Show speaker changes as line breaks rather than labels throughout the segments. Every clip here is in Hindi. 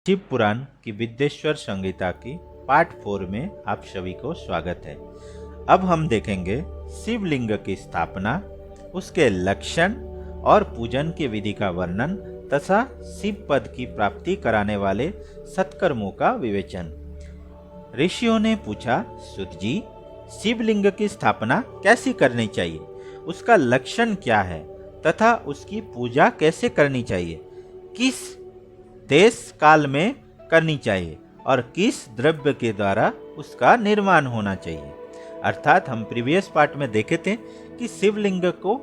शिव पुराण की विद्येश्वर संहिता की पार्ट 4 में आप सभी को स्वागत है। अब हम देखेंगे शिवलिंग की स्थापना, उसके लक्षण और पूजन की विधि का वर्णन तथा शिव पद की प्राप्ति कराने वाले सत्कर्मों का विवेचन। ऋषियों ने पूछा, सुत जी, शिवलिंग की स्थापना कैसी करनी चाहिए, उसका लक्षण क्या है तथा उसकी पूजा कैसे करनी चाहिए, किस देश काल में करनी चाहिए और किस द्रव्य के द्वारा उसका निर्माण होना चाहिए। अर्थात हम प्रीवियस पार्ट में देखे थे कि शिवलिंग को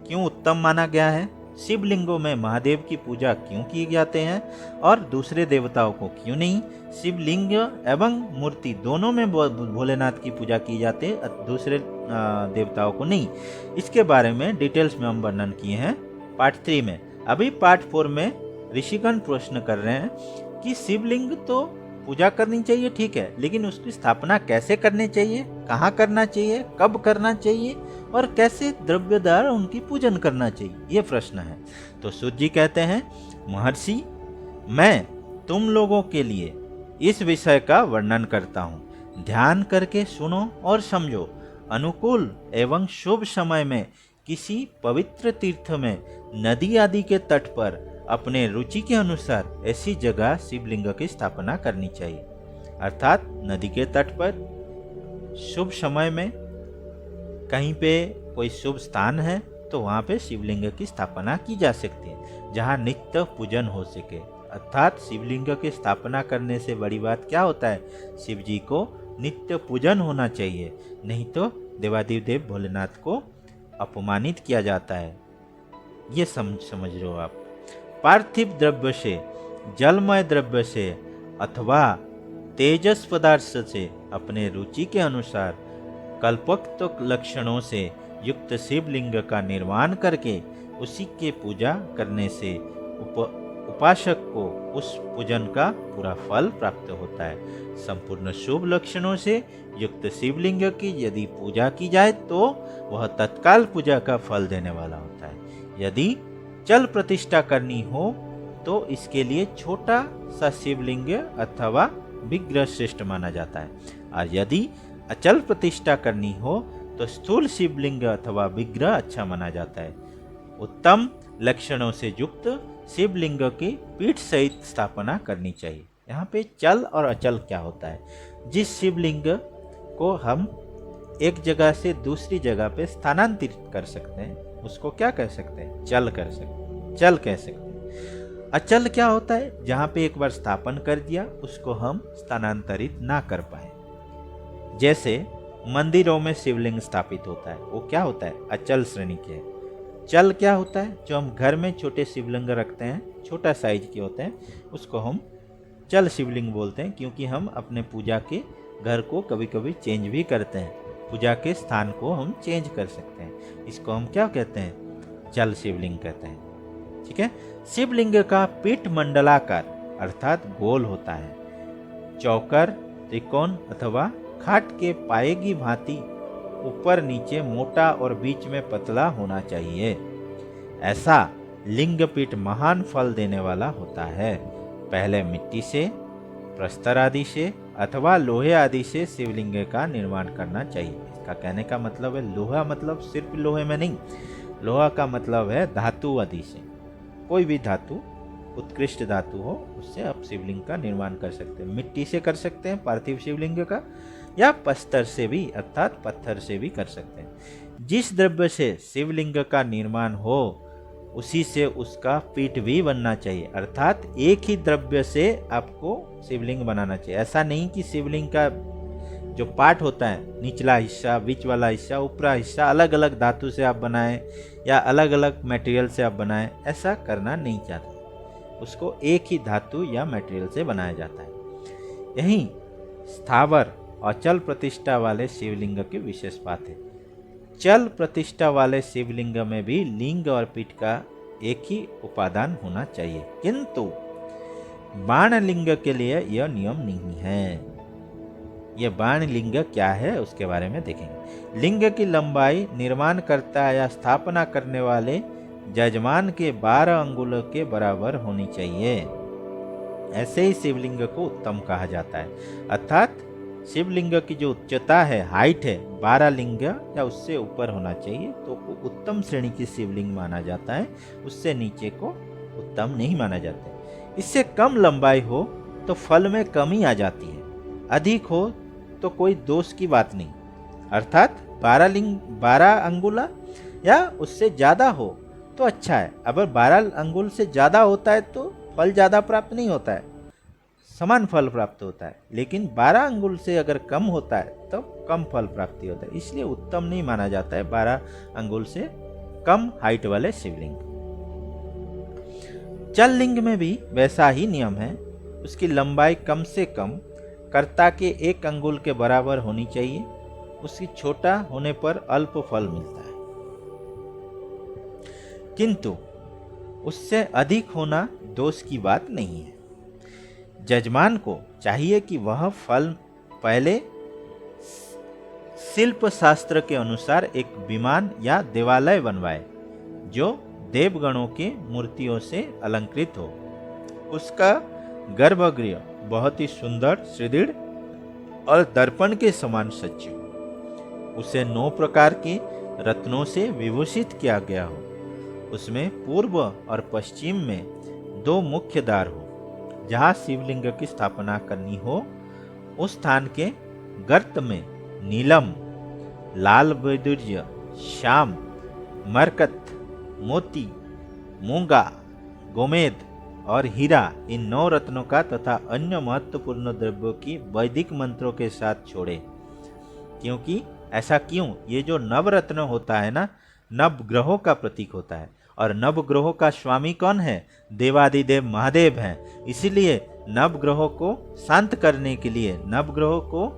क्यों उत्तम माना गया है, शिवलिंगों में महादेव की पूजा क्यों की जाते हैं और दूसरे देवताओं को क्यों नहीं। शिवलिंग एवं मूर्ति दोनों में भोलेनाथ की पूजा की जाती है, दूसरे देवताओं को नहीं। इसके बारे में डिटेल्स में हम वर्णन किए हैं पार्ट 3 में। अभी पार्ट 4 में ऋषिगण प्रश्न कर रहे हैं कि शिवलिंग तो पूजा करनी चाहिए, ठीक है, लेकिन उसकी स्थापना कैसे करनी चाहिए, कहाँ करना चाहिए, कब करना चाहिए और कैसे द्रव्य द्वारा उनकी पूजन करना चाहिए, ये प्रश्न है। तो सूत जी कहते हैं, महर्षि, मैं तुम लोगों के लिए इस विषय का वर्णन करता हूँ, ध्यान करके सुनो और समझो। अनुकूल एवं शुभ समय में किसी पवित्र तीर्थ में, नदी आदि के तट पर अपने रुचि के अनुसार ऐसी जगह शिवलिंग की स्थापना करनी चाहिए। अर्थात नदी के तट पर शुभ समय में कहीं पे कोई शुभ स्थान है तो वहाँ पे शिवलिंग की स्थापना की जा सकती है, जहाँ नित्य पूजन हो सके। अर्थात शिवलिंग की स्थापना करने से बड़ी बात क्या होता है, शिव जी को नित्य पूजन होना चाहिए, नहीं तो देवादिदेव देव भोलेनाथ को अपमानित किया जाता है। ये समझ लो आप। पार्थिव द्रव्य से, जलमय द्रव्य से अथवा तेजस पदार्थ से अपने रुचि के अनुसार कल्पोक्त लक्षणों से युक्त शिवलिंग का निर्माण करके उसी के पूजा करने से उपासक को उस पूजन का पूरा फल प्राप्त होता है। संपूर्ण शुभ लक्षणों से युक्त शिवलिंग की यदि पूजा की जाए तो वह तत्काल पूजा का फल देने वाला होता है। यदि चल प्रतिष्ठा करनी हो तो इसके लिए छोटा सा शिवलिंग अथवा विग्रह श्रेष्ठ माना जाता है, और यदि अचल प्रतिष्ठा करनी हो तो स्थूल शिवलिंग अथवा विग्रह अच्छा माना जाता है। उत्तम लक्षणों से युक्त शिवलिंग की पीठ सहित स्थापना करनी चाहिए। यहाँ पे चल और अचल क्या होता है, जिस शिवलिंग को हम एक जगह से दूसरी जगह पे स्थानांतरित कर सकते हैं उसको क्या कह सकते हैं, चल कह सकते हैं। अचल क्या होता है, जहाँ पे एक बार स्थापन कर दिया उसको हम स्थानांतरित ना कर पाए। जैसे मंदिरों में शिवलिंग स्थापित होता है, वो क्या होता है, अचल श्रेणी के है। चल क्या होता है, जो हम घर में छोटे शिवलिंग रखते हैं, छोटा साइज के होते हैं, उसको हम चल शिवलिंग बोलते हैं, क्योंकि हम अपने पूजा के घर को कभी कभी चेंज भी करते हैं, पूजा के स्थान को हम चेंज कर सकते हैं। इसको हम क्या कहते हैं, चल शिवलिंग कहते हैं, ठीक है। शिवलिंग का पीठ मंडलाकार अर्थात गोल होता है, चौकर, त्रिकोण अथवा खाट के पाए की भांति ऊपर नीचे मोटा और बीच में पतला होना चाहिए। ऐसा लिंग पीठ महान फल देने वाला होता है। पहले मिट्टी से, प्रस्तर आदि से अथवा लोहे आदि से शिवलिंग का निर्माण करना चाहिए। इसका कहने का मतलब है, लोहा मतलब सिर्फ लोहे में नहीं, लोहा का मतलब है धातु आदि से, कोई भी धातु, उत्कृष्ट धातु हो उससे आप शिवलिंग का निर्माण कर सकते हैं। मिट्टी से कर सकते हैं पार्थिव शिवलिंग का, या प्रस्तर से भी अर्थात पत्थर से भी कर सकते हैं। जिस द्रव्य से शिवलिंग का निर्माण हो उसी से उसका पीठ भी बनना चाहिए। अर्थात एक ही द्रव्य से आपको शिवलिंग बनाना चाहिए। ऐसा नहीं कि शिवलिंग का जो पार्ट होता है, निचला हिस्सा, बीच वाला हिस्सा, ऊपरा हिस्सा अलग अलग धातु से आप बनाएं या अलग अलग मटेरियल से आप बनाएं, ऐसा करना नहीं चाहते। उसको एक ही धातु या मटेरियल से बनाया जाता है। यही स्थावर और चल प्रतिष्ठा वाले शिवलिंग की विशेष बात है। चल प्रतिष्ठा वाले शिवलिंग में भी लिंग और पीठ का एक ही उपादान होना चाहिए, किंतु बाण लिंग के लिए यह नियम नहीं है। यह बाण लिंग क्या है उसके बारे में देखेंगे। लिंग की लंबाई निर्माणकर्ता या स्थापना करने वाले जजमान के 12 अंगुल के बराबर होनी चाहिए। ऐसे ही शिवलिंग को उत्तम कहा जाता है। अर्थात शिवलिंग की जो उच्चता है, हाइट है, 12 लिंग या उससे ऊपर होना चाहिए तो वो उत्तम श्रेणी की शिवलिंग माना जाता है। उससे नीचे को उत्तम नहीं माना जाता है। इससे कम लंबाई हो तो फल में कमी आ जाती है, अधिक हो तो कोई दोष की बात नहीं। अर्थात 12 अंगुला या उससे ज़्यादा हो तो अच्छा है। अगर 12 अंगुल से ज़्यादा होता है तो फल ज़्यादा प्राप्त नहीं होता है, समान फल प्राप्त होता है। लेकिन 12 अंगुल से अगर कम होता है तो कम फल प्राप्ति होता है, इसलिए उत्तम नहीं माना जाता है 12 अंगुल से कम हाइट वाले शिवलिंग। चल लिंग में भी वैसा ही नियम है। उसकी लंबाई कम से कम कर्ता के 1 अंगुल के बराबर होनी चाहिए। उसकी छोटा होने पर अल्प फल मिलता है, किंतु उससे अधिक होना दोष की बात नहीं है। जजमान को चाहिए कि वह फल पहले शिल्प शास्त्र के अनुसार एक विमान या देवालय बनवाए जो देवगणों की मूर्तियों से अलंकृत हो। उसका गर्भगृह बहुत ही सुंदर, सुदृढ़ और दर्पण के समान सज्ज हो। उसे 9 प्रकार के रत्नों से विभूषित किया गया हो। उसमें पूर्व और पश्चिम में 2 मुख्य द्वार हो। जहाँ शिवलिंग की स्थापना करनी हो उस स्थान के गर्त में नीलम, लाल वैदुर्य, श्याम, मरकत, मोती, मूंगा, गोमेद और हीरा, इन 9 रत्नों का तथा अन्य महत्वपूर्ण द्रव्यों की वैदिक मंत्रों के साथ छोड़े। क्योंकि ऐसा क्यों? ये जो नवरत्न होता है ना, नवग्रहों का प्रतीक होता है और नवग्रहों का स्वामी कौन है? देवादिदेव महादेव हैं। इसीलिए नवग्रहों को शांत करने के लिए, नवग्रहों को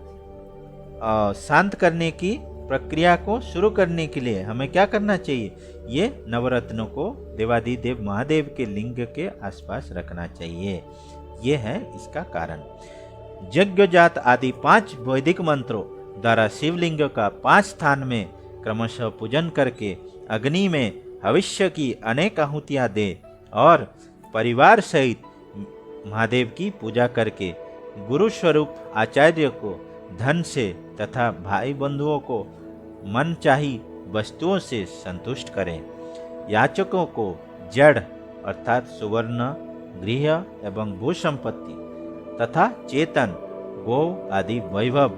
शांत करने की प्रक्रिया को शुरू करने के लिए हमें क्या करना चाहिए? ये नवरत्नों को देवादिदेव महादेव के लिंग के आसपास रखना चाहिए। ये है इसका कारण। यज्ञ जात आदि 5 वैदिक मंत्रों द्वारा शिवलिंग का 5 स्थान में क्रमशः पूजन करके अग्नि में भविष्य की अनेक आहुतियाँ दे और परिवार सहित महादेव की पूजा करके गुरु स्वरूप आचार्य को धन से तथा भाई बंधुओं को मनचाही वस्तुओं से संतुष्ट करें। याचकों को जड़ अर्थात सुवर्ण, गृह एवं भू संपत्ति तथा चेतन गौ आदि वैभव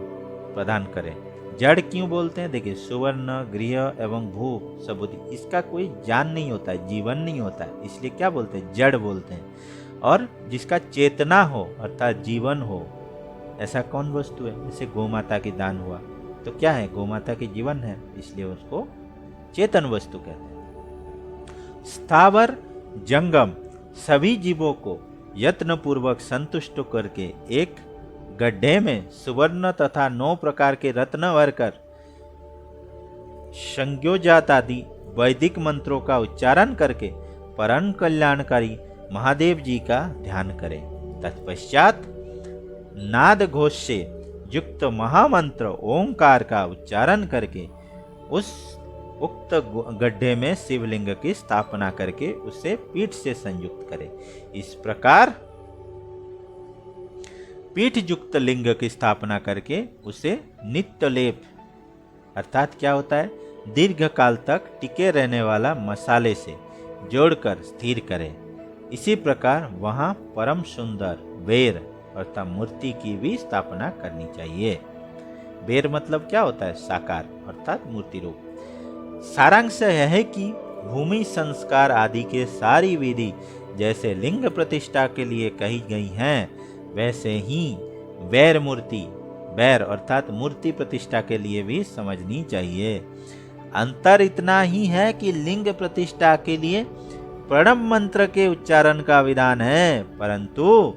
प्रदान करें। जड़ क्यों बोलते हैं? देखिए, सुवर्ण, गृह एवं भू सबूती, इसका कोई जान नहीं होता है, जीवन नहीं होता है, इसलिए क्या बोलते हैं? जड़ बोलते हैं। और जिसका चेतना हो अर्थात जीवन हो, ऐसा कौन वस्तु है? जैसे गौ माता की दान हुआ तो क्या है? गौ माता की जीवन है, इसलिए उसको चेतन वस्तु कहते हैं। स्थावर जंगम सभी जीवों को यत्न पूर्वक संतुष्ट करके एक गड्ढे में सुवर्ण तथा 9 प्रकार के रत्न भरकर संज्ञोजात आदि वैदिक मंत्रों का उच्चारण करके परम कल्याणकारी महादेव जी का ध्यान करें। तत्पश्चात नाद घोष से युक्त महामंत्र ओंकार का उच्चारण करके उस उक्त गड्ढे में शिवलिंग की स्थापना करके उसे पीठ से संयुक्त करें। इस प्रकार पीठ युक्त लिंग की स्थापना करके उसे नित्य लेप अर्थात क्या होता है? दीर्घ काल तक टिके रहने वाला मसाले से जोड़कर स्थिर करें। इसी प्रकार वहां परम सुंदर बेर अर्थात मूर्ति की भी स्थापना करनी चाहिए। बेर मतलब क्या होता है? साकार अर्थात मूर्ति रूप। सारांश यह है कि भूमि संस्कार आदि के सारी विधि जैसे लिंग प्रतिष्ठा के लिए कही गई हैं, वैसे ही वैर मूर्ति, वैर अर्थात मूर्ति प्रतिष्ठा के लिए भी समझनी चाहिए। अंतर इतना ही है कि लिंग प्रतिष्ठा के लिए प्रणव मंत्र के उच्चारण का विधान है, परंतु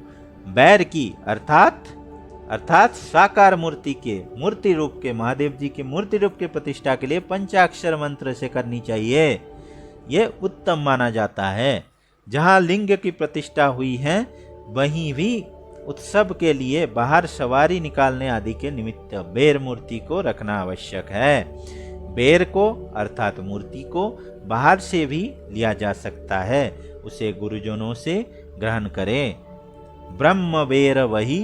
वैर की अर्थात साकार मूर्ति के मूर्ति रूप के महादेव जी के मूर्ति रूप के प्रतिष्ठा के लिए पंचाक्षर मंत्र से करनी चाहिए। ये उत्तम माना जाता है। जहाँ लिंग की प्रतिष्ठा हुई है वहीं भी उत्सव के लिए बाहर सवारी निकालने आदि के निमित्त बेर मूर्ति को रखना आवश्यक है। बेर को अर्थात मूर्ति को बाहर से भी लिया जा सकता है, उसे गुरुजनों से ग्रहण करें। ब्रह्म बेर वही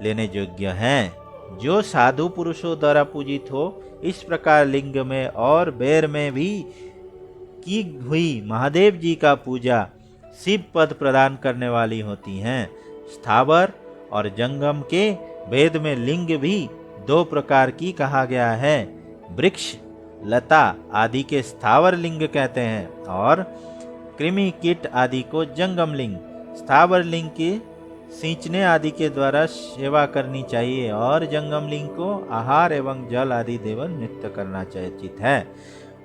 लेने योग्य हैं। जो साधु पुरुषों द्वारा पूजित हो, इस प्रकार लिंग में और बेर में भी की हुई महादेव जी का पूजा शिव पद प्रदान करने वाली होती हैं। स्थावर और जंगम के वेद में लिंग भी दो प्रकार की कहा गया है। वृक्ष, लता आदि के स्थावर लिंग कहते हैं और कृमि कीट आदि को जंगम लिंग। स्थावर लिंग की सींचने आदि के द्वारा सेवा करनी चाहिए और जंगम लिंग को आहार एवं जल आदि देवन नित्य करना चाहिए है।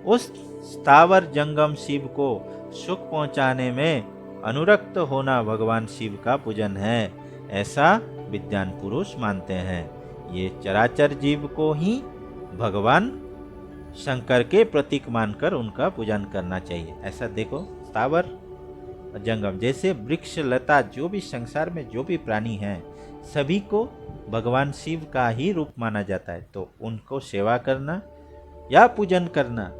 उस स्थावर जंगम शिव को सुख पहुंचाने में अनुरक्त होना भगवान शिव का पूजन है, ऐसा विद्वान पुरुष मानते हैं। ये चराचर जीव को ही भगवान शंकर के प्रतीक मानकर उनका पूजन करना चाहिए। ऐसा देखो, स्थावर जंगम जैसे वृक्ष, लता, जो भी संसार में जो भी प्राणी हैं, सभी को भगवान शिव का ही रूप माना जाता है। तो उनको सेवा करना या पूजन करना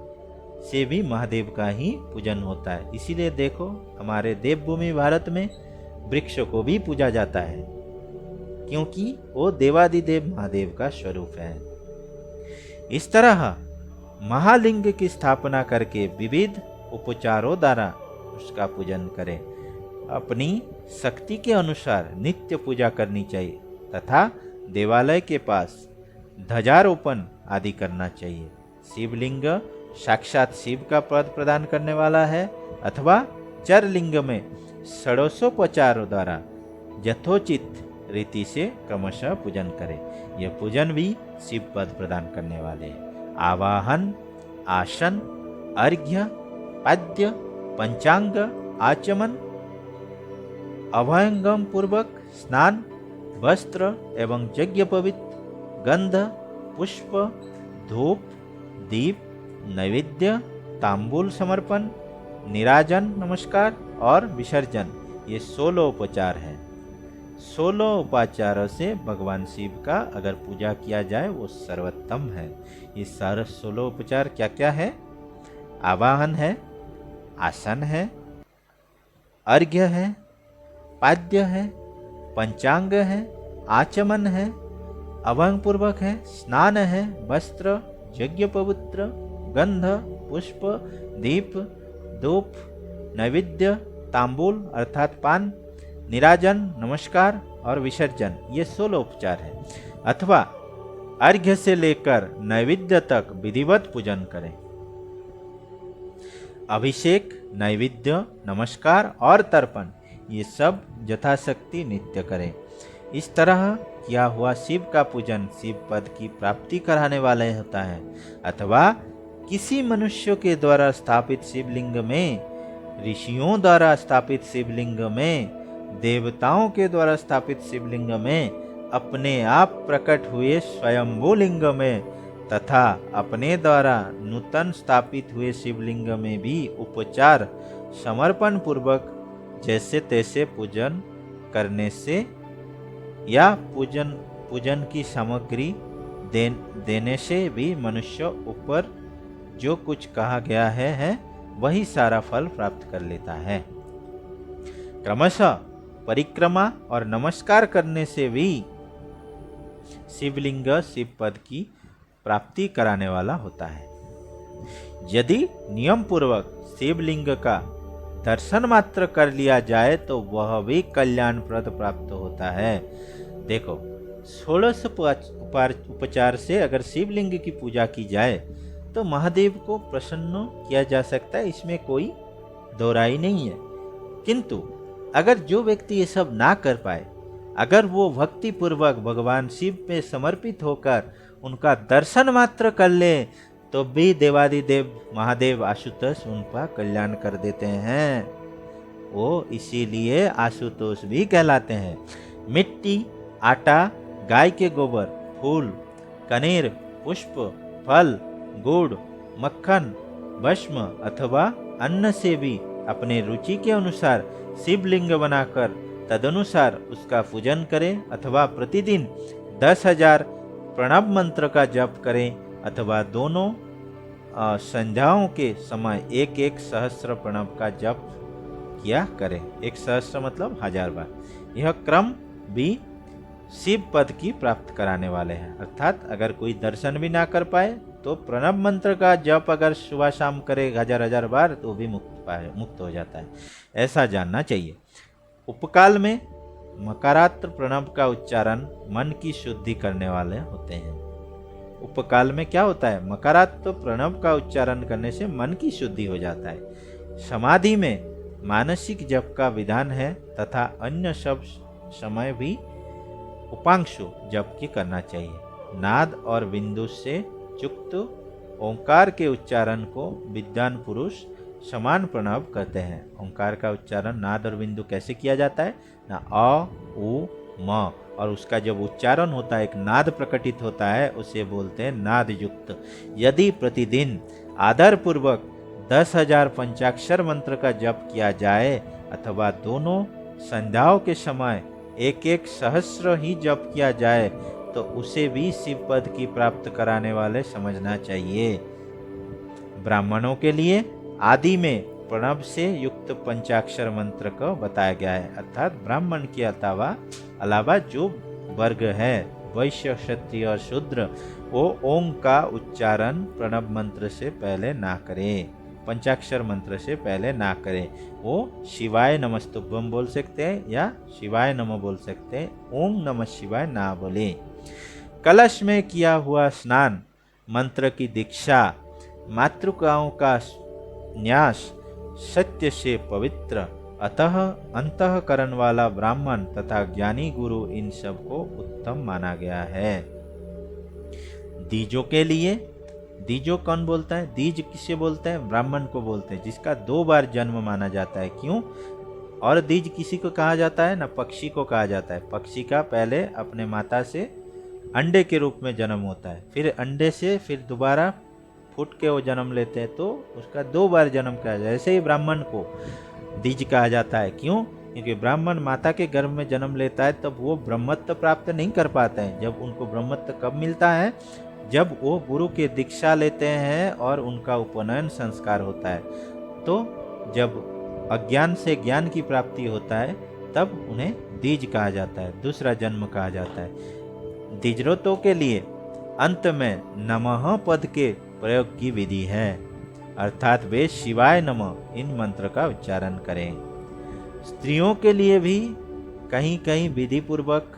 से भी महादेव का ही पूजन होता है। इसीलिए देखो, हमारे देवभूमि भारत में वृक्ष को भी पूजा जाता है, क्योंकि वो देवादिदेव महादेव का स्वरूप है। इस तरह महालिंग की स्थापना करके विविध उपचारों द्वारा उसका पूजन करें। अपनी शक्ति के अनुसार नित्य पूजा करनी चाहिए तथा देवालय के पास ध्वजारोपण आदि करना चाहिए। शिवलिंग साक्षात शिव का पद प्रदान करने वाला है अथवा चरलिंग में षोडशोपचारों द्वारा यथोचित रीति से क्रमशः पूजन करें। यह पूजन भी शिव पद प्रदान करने वाले हैं। आवाहन, आसन, अर्घ्य, पाद्य, पंचांग, आचमन, अभयंगम पूर्वक स्नान, वस्त्र एवं यज्ञोपवीत, गंध, पुष्प, धूप, दीप, नैवेद्य, तांबूल समर्पण, निराजन, नमस्कार और विसर्जन, ये 16 उपचार हैं। 16 उपाचारों से भगवान शिव का अगर पूजा किया जाए वो सर्वोत्तम है। ये सारे 16 उपचार क्या क्या है? आवाहन है, आसन है, अर्घ्य है, पाद्य है, पंचांग है, आचमन है, अभंग पूर्वक है, स्नान है, वस्त्र, यज्ञ पवित्र, गंध, पुष्प, दीप, धूप, नैवेद्य, तांबूल अर्थात पान, निराजन, नमस्कार और विसर्जन, ये 16 उपचार है। अथवा अर्घ्य से लेकर नैवेद्य तक विधिवत पूजन करें। अभिषेक, नैवेद्य, नमस्कार और तर्पण, ये सब यथाशक्ति नित्य करें। इस तरह किया हुआ शिव का पूजन शिव पद की प्राप्ति कराने वाला होता है। अथवा किसी मनुष्य के द्वारा स्थापित शिवलिंग में, ऋषियों द्वारा स्थापित शिवलिंग में, देवताओं के द्वारा स्थापित शिवलिंग में, अपने आप प्रकट हुए स्वयंभू लिंग में तथा अपने द्वारा नूतन स्थापित हुए शिवलिंग में भी उपचार समर्पण पूर्वक जैसे तैसे पूजन करने से या पूजन की सामग्री देने से भी मनुष्य ऊपर जो कुछ कहा गया है वही सारा फल प्राप्त कर लेता है। क्रमशः परिक्रमा और नमस्कार करने से भी शिवलिंग शिव पद की प्राप्ति कराने वाला होता है। यदि नियम पूर्वक शिवलिंग का दर्शन मात्र कर लिया जाए तो वह भी कल्याणप्रद प्राप्त होता है। देखो, 16 उपचार से अगर शिवलिंग की पूजा की जाए तो महादेव को प्रसन्न किया जा सकता है, इसमें कोई दो राय नहीं है। किंतु अगर जो व्यक्ति ये सब ना कर पाए, अगर वो भक्ति पूर्वक भगवान शिव पे समर्पित होकर उनका दर्शन मात्र कर ले तो भी देवादिदेव महादेव आशुतोष उनका कल्याण कर देते हैं। वो इसीलिए आशुतोष भी कहलाते हैं। मिट्टी, आटा, गाय के गोबर, फूल, कनेर, पुष्प, फल, गुड़, मक्खन, भस्म अथवा अन्न से भी अपने रुचि के अनुसार शिवलिंग बनाकर तदनुसार उसका पूजन करें अथवा प्रतिदिन 10,000 प्रणव मंत्र का जप करें अथवा दोनों संध्याओं के समय एक सहस्त्र प्रणव का जप किया करें। 1 सहस्त्र मतलब 1000 बार। यह क्रम भी शिव पद की प्राप्त कराने वाले हैं। अर्थात अगर कोई दर्शन भी ना कर पाए तो प्रणव मंत्र का जप अगर सुबह शाम करे 1000 बार तो भी मुक्त हो जाता है, ऐसा जानना चाहिए। उपकाल में मकारात्र प्रणव का उच्चारण मन की शुद्धि करने वाले होते हैं। उपकाल में क्या होता है? मकारात्र प्रणव का उच्चारण करने से मन की शुद्धि हो जाता है। समाधि में मानसिक जप का विधान है तथा अन्य सब समय भी उपांशु जप की करना चाहिए। नाद और बिंदु से युक्त ओंकार के उच्चारण को विद्वान पुरुष समान प्रणव कहते हैं। ओंकार का उच्चारण नाद और बिंदु कैसे किया जाता है ना, अ उ म, और उसका जब उच्चारण होता है एक नाद प्रकटित होता है, उसे बोलते हैं नाद युक्त। यदि प्रतिदिन आदर पूर्वक 10,000 पंचाक्षर मंत्र का जप किया जाए अथवा दोनों संध्याओं के समय एक एक सहस्र ही जप किया जाए तो उसे भी शिव पद की प्राप्त कराने वाले समझना चाहिए। ब्राह्मणों के लिए आदि में प्रणव से युक्त पंचाक्षर मंत्र को बताया गया है। अर्थात ब्राह्मण के अलावा जो वर्ग है, वैश्य क्षत्रिय और शूद्र, वो ओम का उच्चारण प्रणव मंत्र से पहले ना करें, पंचाक्षर मंत्र से पहले ना करें। वो शिवाय नमस्तुभ्यम बोल सकते हैं या शिवाय नमः बोल सकते हैं, ओम नमः शिवाय ना बोले। कलश में किया हुआ स्नान, मंत्र की दीक्षा, मातृकाओं का न्यास सत्य से पवित्र अतः अंतःकरण वाला ब्राह्मण तथा ज्ञानी गुरु, इन सब को उत्तम माना गया है। दीजों के लिए, दीजो कौन बोलता है? दीज किसे बोलते हैं? ब्राह्मण को बोलते हैं जिसका 2 बार जन्म माना जाता है। क्यों? और दीज किसी को कहा जाता है ना, पक्षी को कहा जाता है। पक्षी का पहले अपने माता से अंडे के रूप में जन्म होता है, फिर अंडे से फिर दोबारा फूट के वो जन्म लेते हैं, तो उसका 2 बार जन्म कहा जाता है। ऐसे ही ब्राह्मण को दीज कहा जाता है। क्यों? क्योंकि ब्राह्मण माता के गर्भ में जन्म लेता है तब वो ब्रह्मत्व प्राप्त नहीं कर पाते हैं। जब उनको ब्रह्मत्व कब मिलता है? जब वो गुरु के दीक्षा लेते हैं और उनका उपनयन संस्कार होता है। तो जब अज्ञान से ज्ञान की प्राप्ति होता है तब उन्हें दीज कहा जाता है, दूसरा जन्म कहा जाता है। दीजरोतों के लिए अंत में नमः पद के प्रयोग की विधि है, अर्थात वे शिवाय नमः इन मंत्र का उच्चारण करें। स्त्रियों के लिए भी कहीं कहीं विधि पूर्वक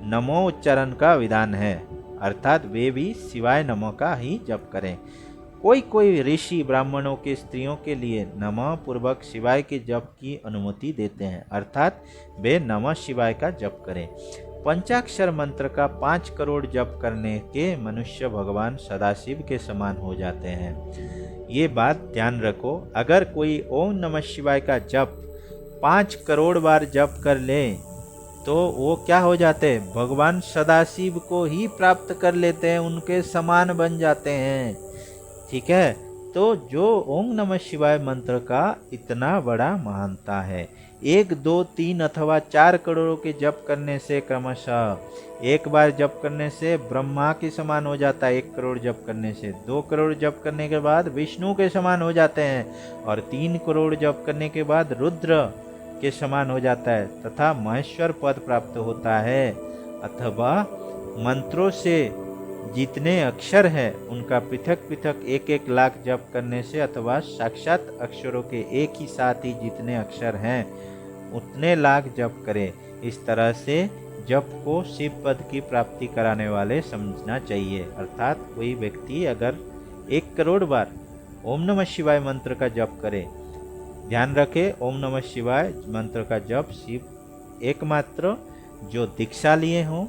नमो उच्चारण का विधान है, अर्थात वे भी शिवाय नमः का ही जप करें। कोई कोई ऋषि ब्राह्मणों के स्त्रियों के लिए नमः पूर्वक शिवाय के जप की अनुमति देते हैं, अर्थात वे नमः शिवाय का जप करें। पंचाक्षर मंत्र का 5 करोड़ जप करने के मनुष्य भगवान सदाशिव के समान हो जाते हैं। ये बात ध्यान रखो, अगर कोई ओम नमः शिवाय का जप 5 करोड़ बार जप कर ले तो वो क्या हो जाते हैं? भगवान सदाशिव को ही प्राप्त कर लेते हैं, उनके समान बन जाते हैं। ठीक है, तो जो ओम नमः शिवाय मंत्र का इतना बड़ा महानता है, 1, 2, 3 अथवा 4 करोड़ों के जप करने से क्रमशः 1 बार जप करने से ब्रह्मा के समान हो जाता है, 1 करोड़ जप करने से 2 करोड़ जप करने के बाद विष्णु के समान हो जाते हैं, और 3 करोड़ जप करने के बाद रुद्र के समान हो जाता है तथा महेश्वर पद प्राप्त होता है। अथवा मंत्रों से जितने अक्षर हैं उनका पृथक पृथक 1-1 लाख जप करने से, अथवा साक्षात अक्षरों के एक ही साथ ही जितने अक्षर हैं उतने लाख जप करें। इस तरह से जप को शिव पद की प्राप्ति कराने वाले समझना चाहिए। अर्थात कोई व्यक्ति अगर 1 करोड़ बार ओम नमः शिवाय मंत्र का जप करे, ध्यान रखे ओम नमः शिवाय मंत्र का जप शिव एकमात्र जो दीक्षा लिए हों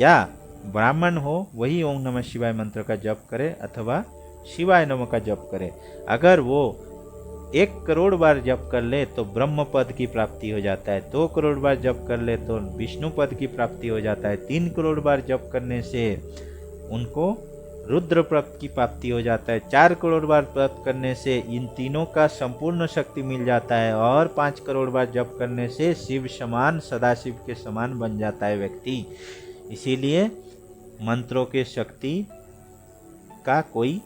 या ब्राह्मण हो वही ओम नमः शिवाय मंत्र का जप करे अथवा शिवाय नमः का जप करे। अगर वो 1 करोड़ बार जप कर ले तो ब्रह्म पद की प्राप्ति हो जाता है, 2 करोड़ बार जप कर ले तो विष्णु पद की प्राप्ति हो जाता है, 3 करोड़ बार जप करने से उनको रुद्र पद की प्राप्ति हो जाता है, 4 करोड़ बार जप करने से इन तीनों का संपूर्ण शक्ति मिल जाता है, और 5 करोड़ बार जप करने से शिव समान सदाशिव के समान बन जाता है व्यक्ति। इसीलिए मंत्रों के शक्ति का कोई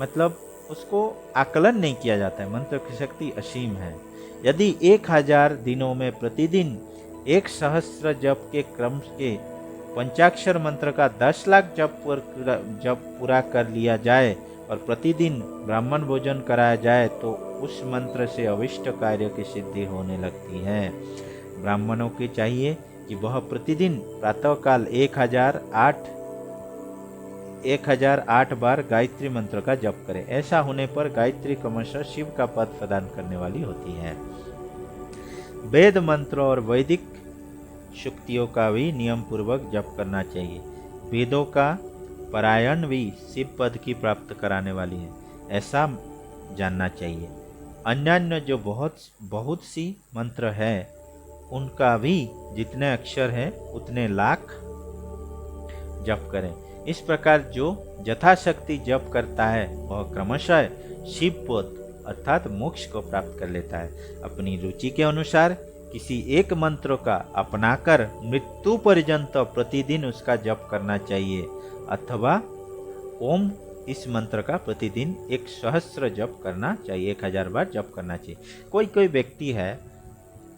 मतलब उसको आकलन नहीं किया जाता है, मंत्र की शक्ति असीम है। यदि 1000 दिनों में प्रतिदिन 1 सहस्त्र जप के क्रम के पंचाक्षर मंत्र का 10 लाख जप पूरा कर लिया जाए और प्रतिदिन ब्राह्मण भोजन कराया जाए तो उस मंत्र से अविष्ट कार्य की सिद्धि होने लगती है। ब्राह्मणों के चाहिए कि वह प्रतिदिन प्रातःकाल 1008 बार गायत्री मंत्र का जप करें। ऐसा होने पर गायत्री क्रमशः शिव का पद प्रदान करने वाली होती है। वेद मंत्र और वैदिक शुक्तियों का भी नियम पूर्वक जप करना चाहिए। वेदों का पारायण भी शिव पद की प्राप्त कराने वाली है, ऐसा जानना चाहिए। अन्यान्य जो बहुत सी मंत्र है उनका भी जितने अक्षर हैं उतने लाख जप करें। इस प्रकार जो यथाशक्ति जप करता है वह क्रमशः शिव पद अर्थात मोक्ष को प्राप्त कर लेता है। अपनी रुचि के अनुसार किसी एक मंत्र का अपनाकर मृत्यु पर्यंत प्रतिदिन उसका जप करना चाहिए, अथवा ओम इस मंत्र का प्रतिदिन 1 सहस्त्र जप करना चाहिए, 1000 बार जप करना चाहिए। कोई व्यक्ति है,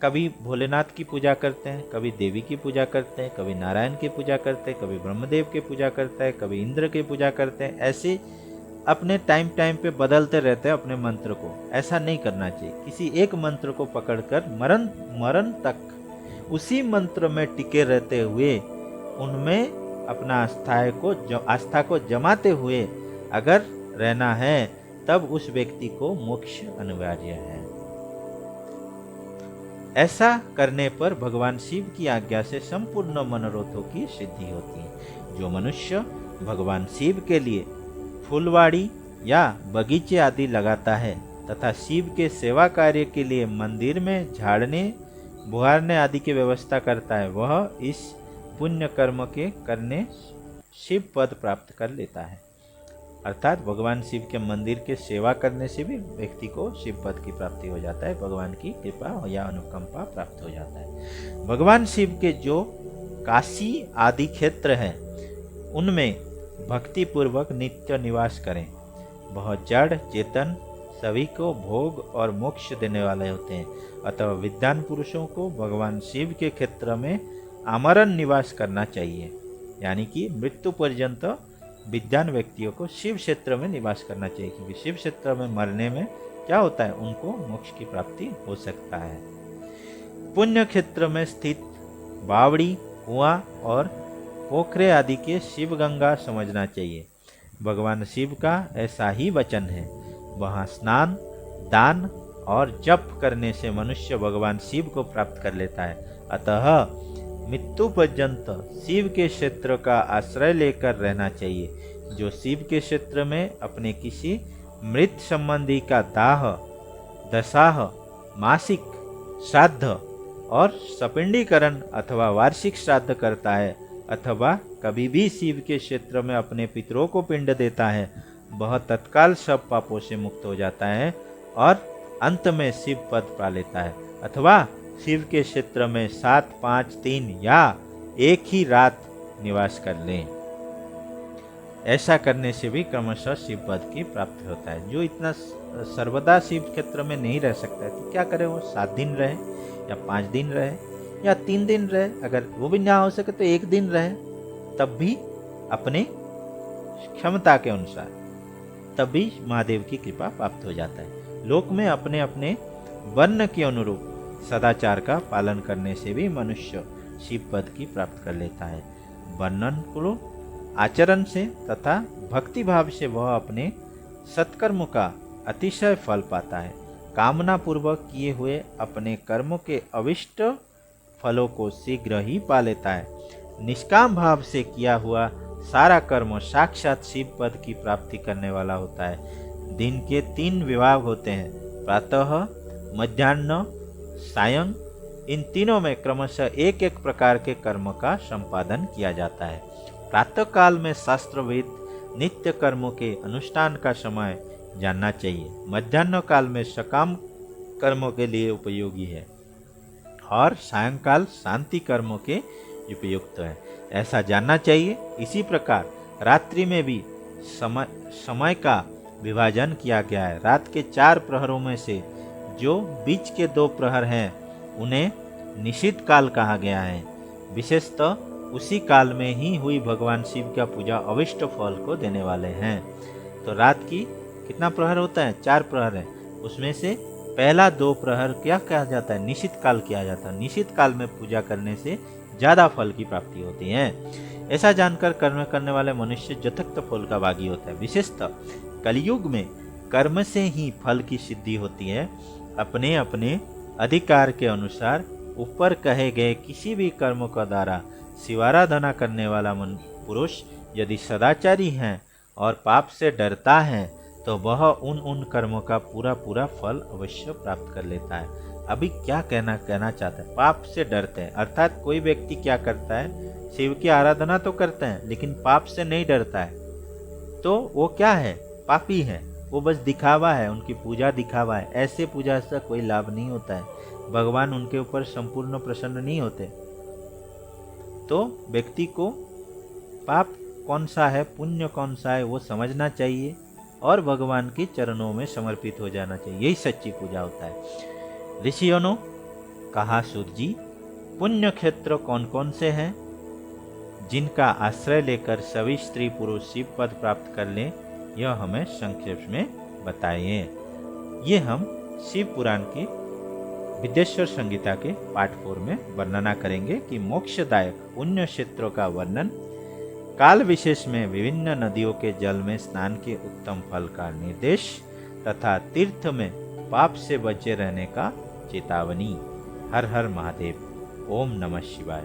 कभी भोलेनाथ की पूजा करते हैं, कभी देवी की पूजा करते हैं, कभी नारायण की पूजा करते हैं, कभी ब्रह्मदेव की पूजा करते हैं, कभी इंद्र की पूजा करते हैं। ऐसे अपने टाइम पे बदलते रहते हैं अपने मंत्र को। ऐसा नहीं करना चाहिए। किसी एक मंत्र को पकड़कर मरण तक उसी मंत्र में टिके रहते हुए उनमें अपना आस्था को जमाते हुए अगर रहना है तब उस व्यक्ति को मोक्ष अनिवार्य है। ऐसा करने पर भगवान शिव की आज्ञा से संपूर्ण मनोरथों की सिद्धि होती है। जो मनुष्य भगवान शिव के लिए फुलवाड़ी या बगीचे आदि लगाता है तथा शिव के सेवा कार्य के लिए मंदिर में झाड़ने बुहारने आदि की व्यवस्था करता है, वह इस पुण्य कर्म के करने शिव पद प्राप्त कर लेता है। अर्थात भगवान शिव के मंदिर के सेवा करने से भी व्यक्ति को शिव पद की प्राप्ति हो जाता है, भगवान की कृपा या अनुकंपा प्राप्त हो जाता है। भगवान शिव के जो काशी आदि क्षेत्र हैं उनमें भक्ति पूर्वक नित्य निवास करें। वह जड़ चेतन सभी को भोग और मोक्ष देने वाले होते हैं, अतः विद्वान पुरुषों को भगवान शिव के क्षेत्र में आमरण निवास करना चाहिए। यानी कि मृत्यु पर्यंत विद्वान व्यक्तियों को शिव क्षेत्र में निवास करना चाहिए, क्योंकि शिव क्षेत्र में मरने में क्या होता है, उनको मोक्ष की प्राप्ति हो सकता है। पुण्य क्षेत्र में स्थित बावड़ी, कुआं और पोखरे आदि के शिव गंगा समझना चाहिए। भगवान शिव का ऐसा ही वचन है, वहाँ स्नान दान और जप करने से मनुष्य भगवान शिव को प्राप्त कर लेता है। अतः मृत्यु पर्यंत शिव के क्षेत्र का आश्रय लेकर रहना चाहिए। जो शिव के क्षेत्र में अपने किसी मृत संबंधी का दाह दशाह मासिक श्राद्ध और सपिंडीकरण अथवा वार्षिक श्राद्ध करता है, अथवा कभी भी शिव के क्षेत्र में अपने पितरों को पिंड देता है, वह तत्काल सब पापों से मुक्त हो जाता है और अंत में शिव पद पा लेता है। अथवा शिव के क्षेत्र में 7, 5, 3 या एक ही रात निवास कर लें। ऐसा करने से भी क्रमशः शिव पद की प्राप्ति होता है। जो इतना सर्वदा शिव क्षेत्र में नहीं रह सकता है तो क्या करे, वो 7 दिन रहे या 5 दिन रहे या 3 दिन रहे, अगर वो भी ना हो सके तो 1 दिन रहे, तब भी अपने क्षमता के अनुसार तब भी महादेव की कृपा प्राप्त हो जाता है। लोक में अपने अपने वर्ण के अनुरूप सदाचार का पालन करने से भी मनुष्य शिव पद की प्राप्त कर लेता है। वर्णन को आचरण से तथा भक्ति भाव से वह अपने सत्कर्म का अतिशय फल पाता है। कामना पूर्वक किए हुए अपने कर्मों के अविष्ट फलों को शीघ्र ही पा लेता है। निष्काम भाव से किया हुआ सारा कर्म साक्षात शिव पद की प्राप्ति करने वाला होता है। दिन के 3 विभाग होते हैं, प्रातः, मध्याह्न, सायं। इन तीनों में क्रमशः एक एक प्रकार के कर्म का संपादन किया जाता है। प्रातः काल में शास्त्रवेद नित्य कर्मों के अनुष्ठान का समय जानना चाहिए। मध्याह्न काल में सकाम कर्मों के लिए उपयोगी है और सायंकाल शांति कर्मों के उपयुक्त है, ऐसा जानना चाहिए। इसी प्रकार रात्रि में भी समय का विभाजन किया गया है। रात के 4 प्रहरों में से जो बीच के 2 प्रहर हैं उन्हें निषिद्ध काल कहा गया है। विशेषतः उसी काल में ही हुई भगवान शिव का पूजा अविष्ट फल को देने वाले हैं। तो रात की कितना प्रहर होता है? 4 प्रहर है। उसमें से पहला 2 प्रहर क्या कहा जाता है? निषिद्ध काल किया जाता है। निषिद्ध काल में पूजा करने से ज्यादा फल की प्राप्ति होती है। ऐसा जानकर कर्म करने वाले मनुष्य यथार्थ फल का भागी होता है। विशेषतः कलयुग में कर्म से ही फल की सिद्धि होती है। अपने अपने अधिकार के अनुसार ऊपर कहे गए किसी भी कर्म का द्वारा शिवाराधना करने वाला पुरुष यदि सदाचारी है और पाप से डरता है तो वह उन कर्मों का पूरा फल अवश्य प्राप्त कर लेता है। अभी क्या कहना चाहता है? पाप से डरते हैं, अर्थात कोई व्यक्ति क्या करता है? शिव की आराधना तो करते हैं लेकिन पाप से नहीं डरता है, तो वो क्या है? पापी है। वो बस दिखावा है, उनकी पूजा दिखावा है। ऐसे पूजा से कोई लाभ नहीं होता है। भगवान उनके ऊपर संपूर्ण प्रसन्न नहीं होते। तो व्यक्ति को पाप कौन सा है, पुण्य कौन सा है, वो समझना चाहिए और भगवान के चरणों में समर्पित हो जाना चाहिए। यही सच्ची पूजा होता है। ऋषियों ने कहा, सूत जी, पुण्य क्षेत्र कौन कौन से हैं जिनका आश्रय लेकर सभी स्त्री पुरुष शिव पद प्राप्त कर लें, यह हमें संक्षेप में बताइए। ये हम शिव पुराण की विद्येश्वर संहिता के पाठ 4 में वर्णना करेंगे कि मोक्षदायक पुण्य क्षेत्रों का वर्णन, काल विशेष में विभिन्न नदियों के जल में स्नान के उत्तम फल का निर्देश तथा तीर्थ में पाप से बचे रहने का चेतावनी। हर हर महादेव। ओम नमः शिवाय।